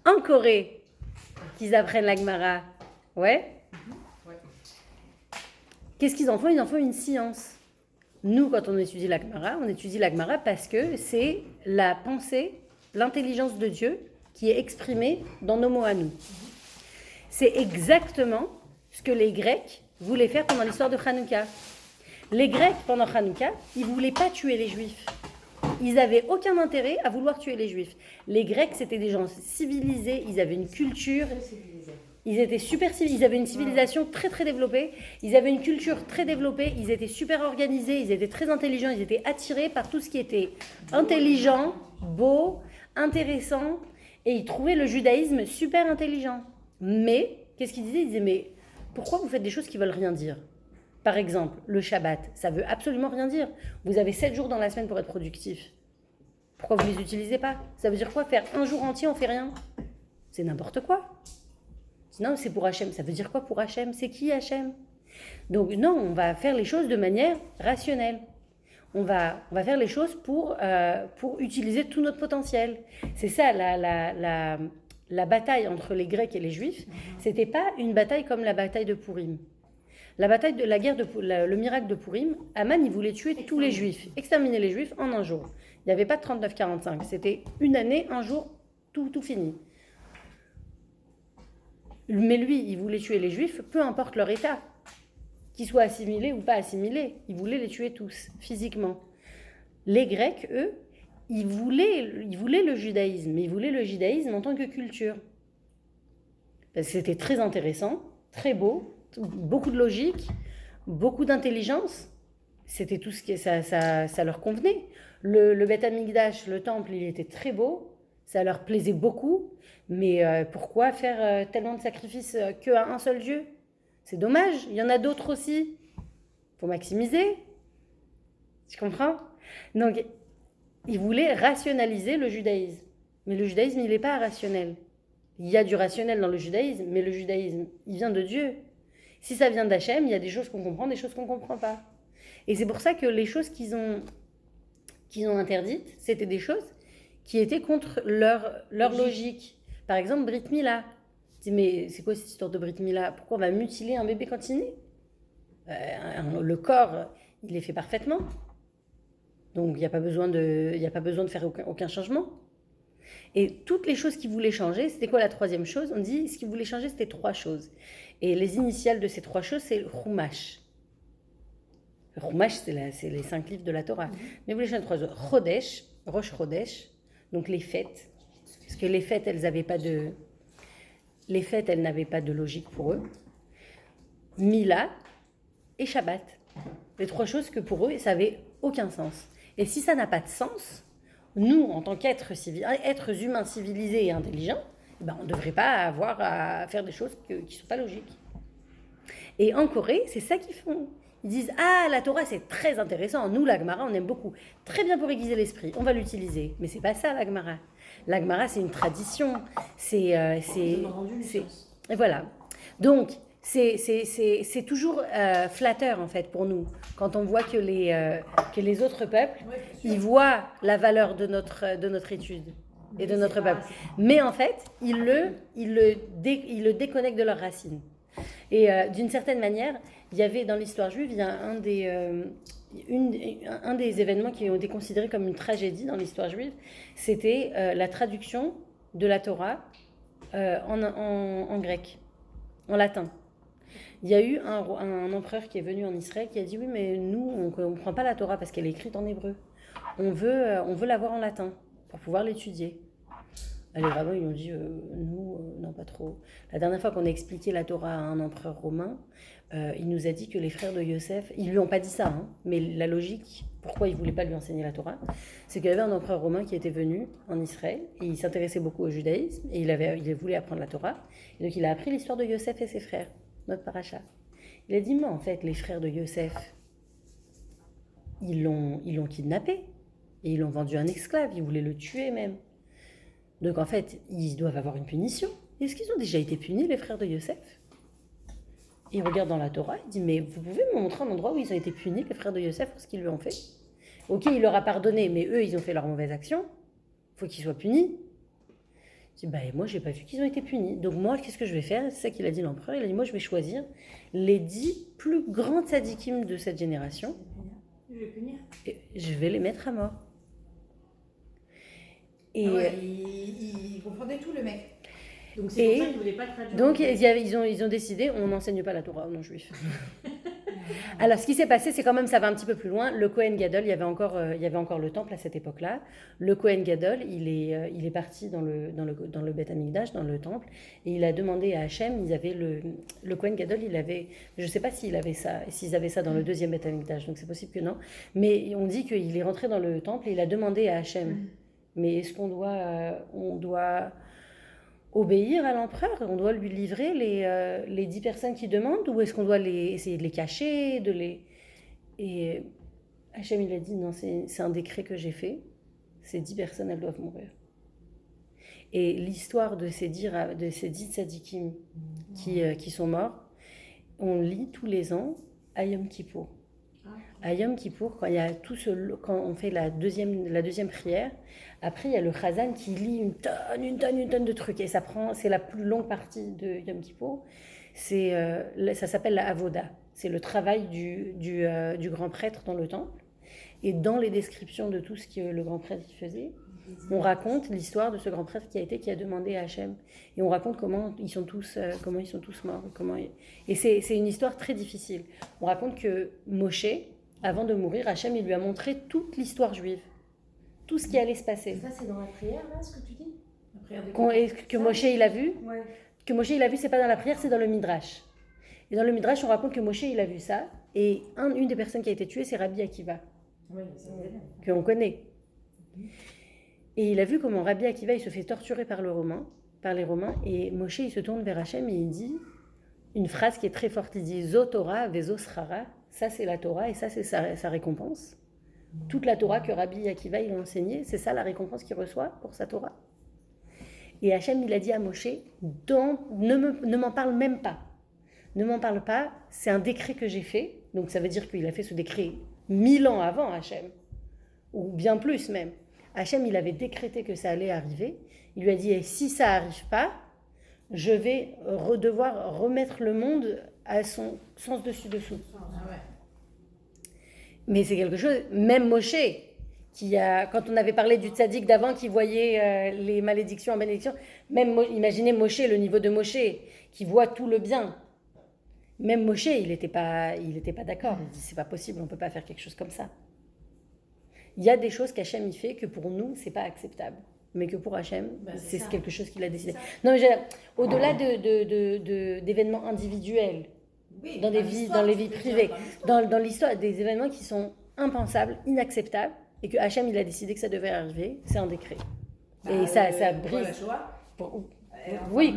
en Corée qu'ils apprennent la Gemara. Ouais. Ouais. Qu'est-ce qu'ils en font? Ils en font une science. Nous, quand on étudie la Gemara parce que c'est la pensée, l'intelligence de Dieu qui est exprimée dans nos mots à nous. C'est exactement ce que les Grecs voulaient faire pendant l'histoire de Hanouka. Les Grecs, pendant Hanouka, ils ne voulaient pas tuer les Juifs. Ils n'avaient aucun intérêt à vouloir tuer les Juifs. Les Grecs, c'était des gens civilisés, ils avaient une culture... Ils étaient super civilisés, ils avaient une civilisation très très développée, ils avaient une culture très développée, ils étaient super organisés, ils étaient très intelligents, ils étaient attirés par tout ce qui était intelligent, beau, intéressant, et ils trouvaient le judaïsme super intelligent. Mais, qu'est-ce qu'ils disaient? Ils disaient, mais pourquoi vous faites des choses qui veulent rien dire? Par exemple, le Shabbat, ça veut absolument rien dire. Vous avez 7 jours dans la semaine pour être productif. Pourquoi vous ne les utilisez pas? Ça veut dire quoi? Faire un jour entier, on fait rien? C'est n'importe quoi. Non, c'est pour Hachem. Ça veut dire quoi pour Hachem? C'est qui Hachem? Donc non, on va faire les choses de manière rationnelle. On va faire les choses pour utiliser tout notre potentiel. C'est ça la bataille entre les Grecs et les Juifs. C'était pas une bataille comme la bataille de Pourim. Le miracle de Pourim, Aman, il voulait tuer tous les Juifs, exterminer les Juifs en un jour. Il n'y avait pas de 39-45. C'était une année, un jour, tout fini. Mais lui, il voulait tuer les Juifs, peu importe leur état, qu'ils soient assimilés ou pas assimilés. Il voulait les tuer tous, physiquement. Les Grecs, eux, ils voulaient le judaïsme, mais ils voulaient le judaïsme en tant que culture. Parce que c'était très intéressant, très beau, beaucoup de logique, beaucoup d'intelligence. C'était tout ce qui ça leur convenait. Le Beth Amikdash, le temple, il était très beau. Ça leur plaisait beaucoup, mais pourquoi faire tellement de sacrifices qu'à un seul Dieu? C'est dommage, il y en a d'autres aussi. Il faut maximiser. Tu comprends? Donc, ils voulaient rationaliser le judaïsme. Mais le judaïsme, il n'est pas rationnel. Il y a du rationnel dans le judaïsme, mais le judaïsme, il vient de Dieu. Si ça vient d'Hachem, il y a des choses qu'on comprend, des choses qu'on ne comprend pas. Et c'est pour ça que les choses qu'ils ont interdites, c'était des choses qui étaient contre leur logique. Par exemple, Brit Mila. Mais c'est quoi cette histoire de Brit Mila? Pourquoi on va mutiler un bébé quand il naît? Le corps, il est fait parfaitement. Donc, il n'y a pas besoin de faire aucun changement. Et toutes les choses qu'ils voulaient changer, c'était quoi la troisième chose? On dit, ce qu'ils voulaient changer, c'était 3 choses. Et les initiales de ces 3 choses, c'est le Chumash. Le Chumash, c'est les 5 livres de la Torah. Mais ils voulaient changer 3 choses. Chodesh, Rosh Chodesh, donc les fêtes, parce que les fêtes, elles n'avaient pas de logique pour eux. Mila et Shabbat. Les 3 choses que pour eux, ça n'avait aucun sens. Et si ça n'a pas de sens, nous, en tant qu'êtres humains civilisés et intelligents, on ne devrait pas avoir à faire des choses qui ne sont pas logiques. Et en Corée, c'est ça qu'ils font. Ils disent « Ah, la Torah, c'est très intéressant. Nous, la Gemara, on aime beaucoup. Très bien pour aiguiser l'esprit. On va l'utiliser. » Mais c'est pas ça, la Gemara. La Gemara, c'est une tradition. Et voilà. Donc, c'est toujours flatteur, en fait, pour nous. Quand on voit que les autres peuples, ils voient la valeur de notre étude et de notre peuple. Mais en fait, ils le déconnectent de leurs racines. Et d'une certaine manière, il y avait dans l'histoire juive, il y a un des événements qui ont été considérés comme une tragédie dans l'histoire juive, c'était la traduction de la Torah en grec, en latin. Il y a eu un empereur qui est venu en Israël qui a dit « Oui, mais nous, on ne prend pas la Torah parce qu'elle est écrite en hébreu. On veut l'avoir en latin pour pouvoir l'étudier. » Les rabbins, ils ont dit nous, non, pas trop. La dernière fois qu'on a expliqué la Torah à un empereur romain, il nous a dit que les frères de Yosef, ils lui ont pas dit ça, hein, mais la logique, pourquoi ils voulaient pas lui enseigner la Torah, c'est qu'il y avait un empereur romain qui était venu en Israël, et il s'intéressait beaucoup au judaïsme, et il voulait apprendre la Torah, et donc il a appris l'histoire de Yosef et ses frères, notre paracha. Il a dit, mais en fait, les frères de Yosef, ils l'ont kidnappé, et ils l'ont vendu un esclave, ils voulaient le tuer même. Donc en fait, ils doivent avoir une punition. Est-ce qu'ils ont déjà été punis, les frères de Yosef? Il regarde dans la Torah, il dit, mais vous pouvez me montrer un endroit où ils ont été punis, les frères de Yosef, pour ce qu'ils lui ont fait? Ok, il leur a pardonné, mais eux, ils ont fait leur mauvaise action. Il faut qu'ils soient punis. Je dis, moi, j'ai pas vu qu'ils ont été punis. Donc moi, qu'est-ce que je vais faire? C'est ça qu'il a dit l'empereur. Il a dit, moi, je vais choisir les 10 plus grands tzadikim de cette génération. Je vais punir. Et je vais les mettre à mort. Et il confondait tout, le mec. Donc c'est pour ça qu'ils ne voulaient pas traduire. Donc ils ont décidé, on n'enseigne pas la Torah aux non-juifs. Alors ce qui s'est passé, c'est quand même, ça va un petit peu plus loin. Le Kohen Gadol, il y avait encore le temple à cette époque-là. Le Kohen Gadol, il est parti dans le Beth Amikdash, dans le temple, et il a demandé à Hachem. Ils avaient le Kohen Gadol, je ne sais pas s'ils avaient ça dans le deuxième Beth Amikdash, donc c'est possible que non. Mais on dit qu'il est rentré dans le temple et il a demandé à Hachem. Mais est-ce qu'on doit obéir à l'empereur? On doit lui livrer les 10 personnes qui demandent, ou est-ce qu'on doit essayer de les cacher, Et Hachem, il a dit, non, c'est un décret que j'ai fait. Ces 10 personnes, elles doivent mourir. Et l'histoire de ces 10 tzadikim qui sont morts, on lit tous les ans à Yom Kippour. À Yom Kippour, quand on fait la deuxième prière, après il y a le Chazan qui lit une tonne de trucs, et c'est la plus longue partie de Yom Kippour. Ça s'appelle la Avoda. C'est le travail du grand prêtre dans le temple. Et dans les descriptions de tout ce que le grand prêtre faisait, on raconte l'histoire de ce grand prêtre qui a demandé à Hachem. Et on raconte comment ils sont tous morts. Et c'est une histoire très difficile. On raconte que Moshe, avant de mourir, Hachem, il lui a montré toute l'histoire juive. Tout ce qui allait se passer. Et ça, c'est dans la prière, là, ce que tu dis? Que Moshe, il a vu. Ouais. Que Moshe, il a vu, c'est pas dans la prière, c'est dans le Midrash. Et dans le Midrash, on raconte que Moshe, il a vu ça. Et une des personnes qui a été tuée, c'est Rabbi Akiva. Oui, qu'on connaît. Et il a vu comment Rabbi Akiva, il se fait torturer par les Romains, et Moshe, il se tourne vers Hachem et il dit une phrase qui est très forte. Il dit Zo Torah vezo srara, ça c'est la Torah et ça c'est sa récompense. Toute la Torah que Rabbi Akiva il a enseignée, c'est ça la récompense qu'il reçoit pour sa Torah. Et Hachem, il a dit à Moshe, ne m'en parle même pas. Ne m'en parle pas, c'est un décret que j'ai fait. Donc ça veut dire qu'il a fait ce décret 1000 ans avant Hachem, ou bien plus même. Hachem, il avait décrété que ça allait arriver. Il lui a dit, si ça n'arrive pas, je vais devoir remettre le monde à son sens dessus-dessous. Mais c'est quelque chose, même Moshe, quand on avait parlé du tzaddik d'avant qui voyait les malédictions en bénédiction, même imaginez Moshe, le niveau de Moshe, qui voit tout le bien. Même Moshe, il n'était pas d'accord. Il dit, c'est pas possible, on ne peut pas faire quelque chose comme ça. Il y a des choses qu'Hachem y fait que pour nous, c'est pas acceptable. Mais que pour Hachem, c'est quelque chose qu'il a décidé. Non, mais au-delà d'événements individuels, dans les vies privées, dans l'histoire, des événements qui sont impensables, inacceptables, et que Hachem, il a décidé que ça devait arriver, c'est un décret. Et ça brise. Oui,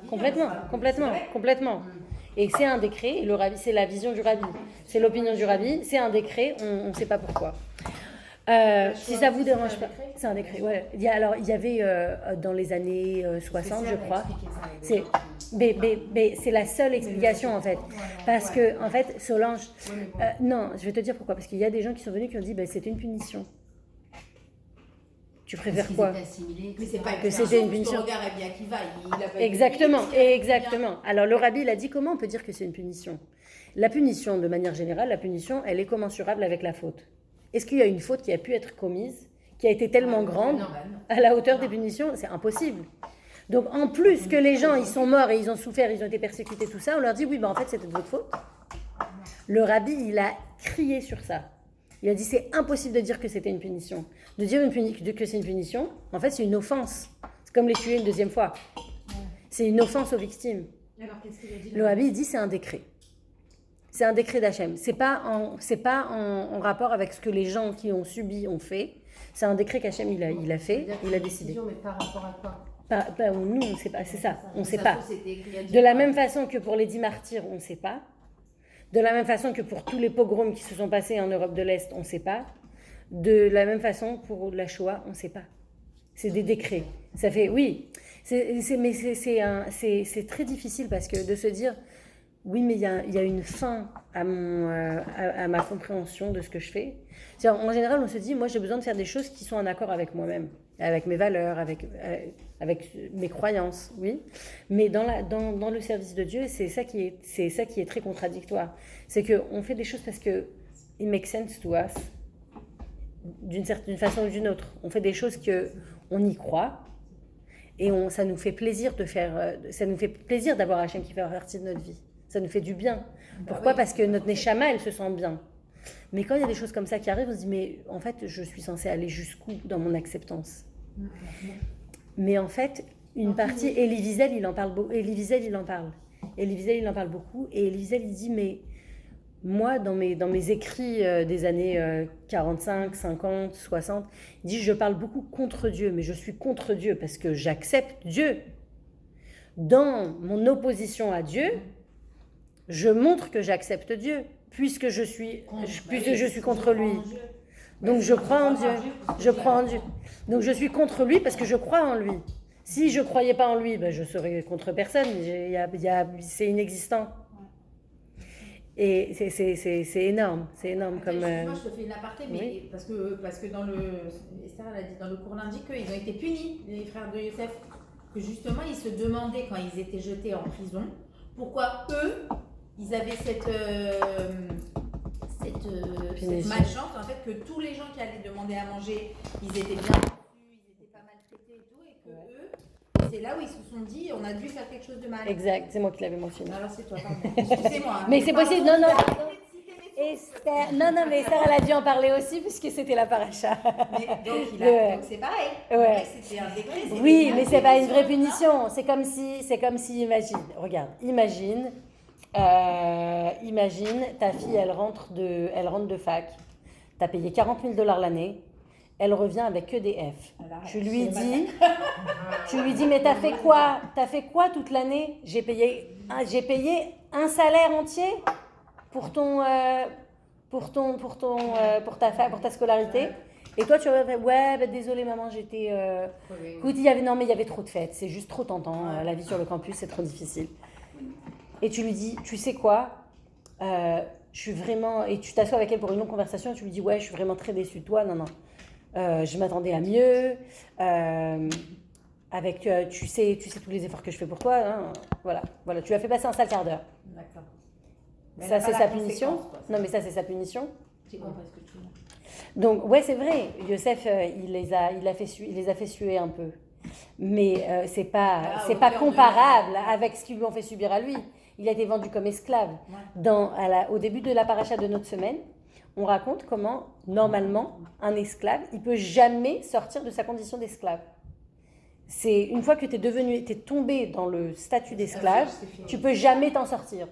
complètement. Et c'est un décret, et le rabbi, c'est la vision du rabbi, c'est l'opinion du rabbi, c'est un décret, on ne sait pas pourquoi. Si ça vous dérange pas, c'est un décret. Ouais. Il y avait dans les années 60, je crois. C'est la seule explication en fait, parce que en fait, Solange, non, je vais te dire pourquoi, parce qu'il y a des gens qui sont venus qui ont dit, c'était une punition. Tu préfères quoi? Mais c'est pas que c'était une punition. Exactement. Alors le rabbi, il a dit comment on peut dire que c'est une punition? La punition, de manière générale, elle est commensurable avec la faute. Est-ce qu'il y a une faute qui a pu être commise, qui a été tellement grande, à la hauteur des punitions? C'est impossible. Donc en plus que les gens, ils sont morts et ils ont souffert, ils ont été persécutés, tout ça, on leur dit oui, en fait c'était de votre faute. Le rabbi, il a crié sur ça. Il a dit c'est impossible de dire que c'était une punition. De dire que c'est une punition, en fait c'est une offense. C'est comme les tuer une deuxième fois. C'est une offense aux victimes. Alors qu'est-ce qu'il a dit? Le rabbi, il dit c'est un décret. C'est un décret d'Hachem. C'est pas en rapport avec ce que les gens qui ont subi ont fait. C'est un décret qu'Hachem il a fait, il a décidé. Mais par rapport à quoi? Nous, on ne sait pas. C'est ça, on ne sait pas. De la même façon que pour les 10 martyrs, on ne sait pas. De la même façon que pour tous les pogroms qui se sont passés en Europe de l'Est, on ne sait pas. De la même façon pour la Shoah, on ne sait pas. C'est des décrets. Ça fait, oui. Mais c'est très difficile parce que de se dire, oui, mais il y a une fin à ma compréhension de ce que je fais. En général, on se dit, moi, j'ai besoin de faire des choses qui sont en accord avec moi-même. avec mes valeurs, avec mes croyances, oui. Mais dans le service de Dieu, c'est ça qui est très contradictoire. C'est qu'on fait des choses parce que it makes sense to us, d'une façon ou d'une autre. On fait des choses qu'on y croit, et ça nous fait plaisir d'avoir Hachem qui fait partie de notre vie. Ça nous fait du bien. Pourquoi ? Parce que notre Neshama, elle se sent bien. Mais quand il y a des choses comme ça qui arrivent, on se dit, mais en fait, je suis censée aller jusqu'où dans mon acceptance ? Mais en fait, une partie, Elie Wiesel, il en parle beaucoup. Elie Wiesel, il en parle beaucoup. Et Elie Wiesel, il dit, mais moi, dans mes écrits des années 45, 50, 60, il dit, je parle beaucoup contre Dieu, mais je suis contre Dieu parce que j'accepte Dieu. Dans mon opposition à Dieu, je montre que j'accepte Dieu, puisque je suis contre lui. Donc je crois en Dieu. Donc je suis contre lui parce que je crois en lui. Si je ne croyais pas en lui, je serais contre personne. C'est inexistant. Et c'est énorme. C'est énorme comme... Moi, je te fais une aparté, mais oui. parce que dans Esther, elle a dit, dans le Coran indique qu'ils ont été punis, les frères de Yosef, que justement, ils se demandaient, quand ils étaient jetés en prison, pourquoi eux, ils avaient cette malchance, en fait, que tous les gens qui allaient demander à manger, ils étaient bien reçus, ils étaient pas maltraités et tout, et que eux, c'est là où ils se sont dit, on a dû faire quelque chose de mal. Exact, c'est moi qui l'avais mentionné. Alors c'est toi, pardon. Excusez-moi. Mais c'est possible, non. Esther, mais Esther, elle a dû en parler aussi, puisque c'était la paracha. Donc c'est pareil. Ouais. C'était un décret. Oui, mais c'est pas une vraie punition. C'est comme si, imagine, ta fille, elle rentre de fac. T'as payé $40 000 l'année. Elle revient avec que des F. Tu lui dis, mais t'as fait quoi ? T'as fait quoi toute l'année ? J'ai payé un salaire entier pour ta scolarité. Et toi, tu aurais fait, désolée maman, j'étais... Écoute, il y avait trop de fêtes. C'est juste trop tentant. La vie sur le campus, c'est trop difficile. Et tu lui dis, tu sais quoi ? Je suis vraiment... Et tu t'assois avec elle pour une longue conversation. Et tu lui dis, je suis vraiment très déçue de toi. Non. Je m'attendais à mieux. Tu sais tous les efforts que je fais pour toi. Hein. Voilà. Tu as fait passer un sale quart d'heure. D'accord. Ça, c'est sa punition. Non, mais ça, c'est sa punition. J'ai compris ce que tu dis. Donc, c'est vrai. Yosef, il les a fait suer un peu. Mais c'est pas comparable avec ce qu'ils lui ont fait subir à lui. Il a été vendu comme esclave. Ouais. Au début de la paracha de notre semaine, on raconte comment, normalement, un esclave, il ne peut jamais sortir de sa condition d'esclave. C'est une fois que tu es tombé dans le statut d'esclave, tu ne peux jamais t'en sortir.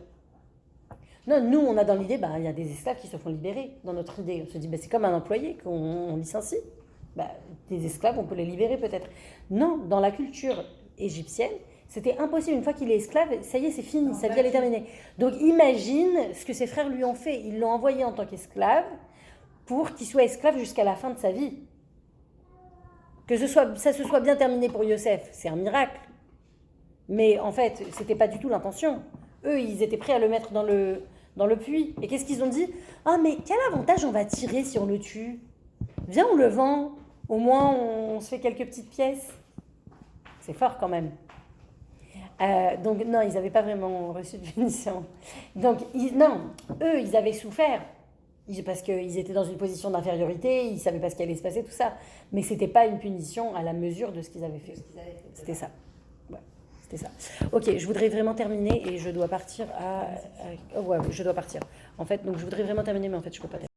Non, nous, on a dans l'idée, il y a des esclaves qui se font libérer. Dans notre idée, on se dit, c'est comme un employé qu'on licencie. Des esclaves, on peut les libérer peut-être. Non, dans la culture égyptienne, c'était impossible. Une fois qu'il est esclave, ça y est, c'est fini, sa vie elle est terminée. Donc imagine ce que ses frères lui ont fait. Ils l'ont envoyé en tant qu'esclave pour qu'il soit esclave jusqu'à la fin de sa vie. Que ça se soit bien terminé pour Yosef, c'est un miracle. Mais en fait, c'était pas du tout l'intention. Eux, ils étaient prêts à le mettre dans le puits. Et qu'est-ce qu'ils ont dit ? Ah, mais quel avantage on va tirer si on le tue ? Viens, on le vend. Au moins, on se fait quelques petites pièces. C'est fort quand même. Donc non, ils n'avaient pas vraiment reçu de punition. Donc eux, ils avaient souffert parce qu'ils étaient dans une position d'infériorité, ils ne savaient pas ce qui allait se passer, tout ça. Mais ce n'était pas une punition à la mesure de ce qu'ils avaient fait. C'était ça. Ouais, c'était ça. Ok, je voudrais vraiment terminer et je dois partir je dois partir. En fait, donc je voudrais vraiment terminer, mais en fait, je ne peux pas terminer.